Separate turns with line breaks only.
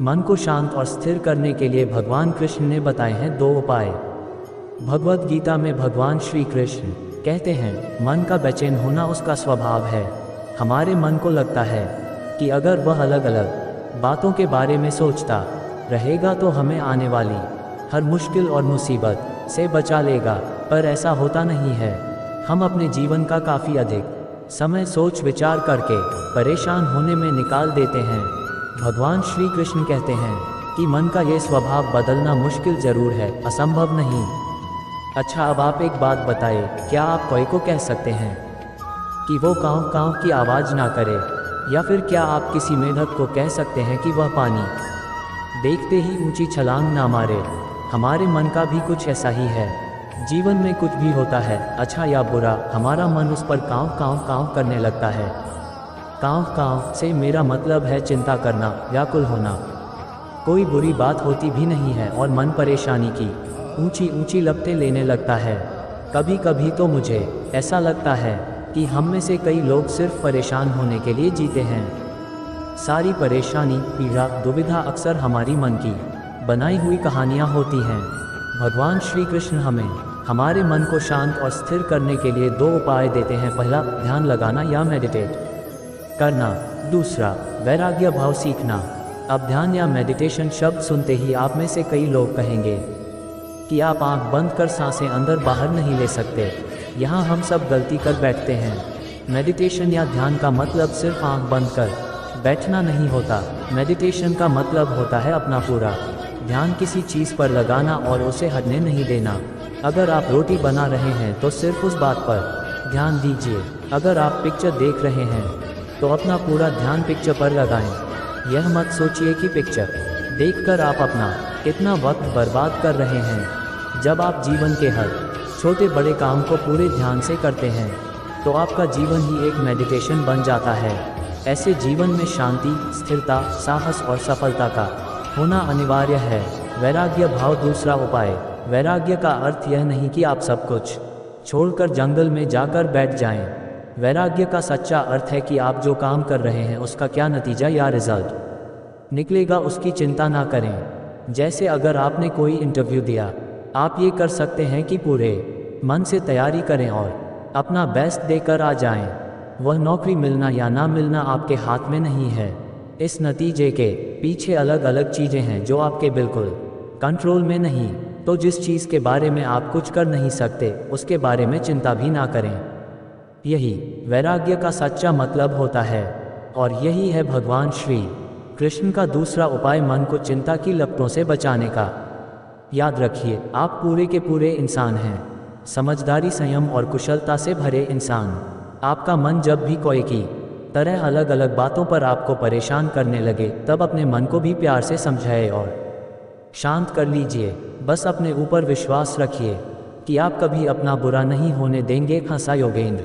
मन को शांत और स्थिर करने के लिए भगवान कृष्ण ने बताए हैं 2 उपाय। भगवद गीता में भगवान श्री कृष्ण कहते हैं, मन का बेचैन होना उसका स्वभाव है। हमारे मन को लगता है कि अगर वह अलग अलग बातों के बारे में सोचता रहेगा तो हमें आने वाली हर मुश्किल और मुसीबत से बचा लेगा, पर ऐसा होता नहीं है। हम अपने जीवन का काफ़ी अधिक समय सोच विचार करके परेशान होने में निकाल देते हैं। भगवान श्री कृष्ण कहते हैं कि मन का ये स्वभाव बदलना मुश्किल जरूर है, असंभव नहीं। अच्छा, अब आप एक बात बताइए, क्या आप कोई को कह सकते हैं कि वो काँव काँव की आवाज़ ना करे, या फिर क्या आप किसी मेढक को कह सकते हैं कि वह पानी देखते ही ऊंची छलांग ना मारे? हमारे मन का भी कुछ ऐसा ही है। जीवन में कुछ भी होता है, अच्छा या बुरा, हमारा मन उस पर काँव काँव काँव करने लगता है। काँव काँव से मेरा मतलब है चिंता करना, व्याकुल होना। कोई बुरी बात होती भी नहीं है और मन परेशानी की ऊंची ऊंची लपटें लेने लगता है। कभी कभी तो मुझे ऐसा लगता है कि हम में से कई लोग सिर्फ परेशान होने के लिए जीते हैं। सारी परेशानी, पीड़ा, दुविधा अक्सर हमारी मन की बनाई हुई कहानियाँ होती हैं। भगवान श्री कृष्ण हमें हमारे मन को शांत और स्थिर करने के लिए 2 उपाय देते हैं। पहला, ध्यान लगाना या मेडिटेट करना। दूसरा, वैराग्य भाव सीखना। अब ध्यान या मेडिटेशन शब्द सुनते ही आप में से कई लोग कहेंगे कि आप आंख बंद कर सांसें अंदर बाहर नहीं ले सकते। यहाँ हम सब गलती कर बैठते हैं। मेडिटेशन या ध्यान का मतलब सिर्फ आंख बंद कर बैठना नहीं होता। मेडिटेशन का मतलब होता है अपना पूरा ध्यान किसी चीज़ पर लगाना और उसे हटने नहीं देना। अगर आप रोटी बना रहे हैं तो सिर्फ उस बात पर ध्यान दीजिए। अगर आप पिक्चर देख रहे हैं तो अपना पूरा ध्यान पिक्चर पर लगाएं। यह मत सोचिए कि पिक्चर देखकर आप अपना कितना वक्त बर्बाद कर रहे हैं। जब आप जीवन के हर छोटे बड़े काम को पूरे ध्यान से करते हैं तो आपका जीवन ही एक मेडिटेशन बन जाता है। ऐसे जीवन में शांति, स्थिरता, साहस और सफलता का होना अनिवार्य है। वैराग्य भाव दूसरा उपाय। वैराग्य का अर्थ यह नहीं कि आप सब कुछ छोड़कर जंगल में जाकर बैठ जाएं। वैराग्य का सच्चा अर्थ है कि आप जो काम कर रहे हैं उसका क्या नतीजा या रिजल्ट निकलेगा उसकी चिंता ना करें। जैसे अगर आपने कोई इंटरव्यू दिया, आप ये कर सकते हैं कि पूरे मन से तैयारी करें और अपना बेस्ट देकर आ जाएं। वह नौकरी मिलना या ना मिलना आपके हाथ में नहीं है। इस नतीजे के पीछे अलग अलग चीज़ें हैं जो आपके बिल्कुल कंट्रोल में नहीं। तो जिस चीज़ के बारे में आप कुछ कर नहीं सकते उसके बारे में चिंता भी ना करें। यही वैराग्य का सच्चा मतलब होता है और यही है भगवान श्री कृष्ण का दूसरा उपाय, मन को चिंता की लपटों से बचाने का। याद रखिए, आप पूरे के पूरे इंसान हैं, समझदारी, संयम और कुशलता से भरे इंसान। आपका मन जब भी कोई की तरह अलग अलग बातों पर आपको परेशान करने लगे तब अपने मन को भी प्यार से समझाए और शांत कर लीजिए। बस अपने ऊपर विश्वास रखिए कि आप कभी अपना बुरा नहीं होने देंगे। हंसा योगेंद्र।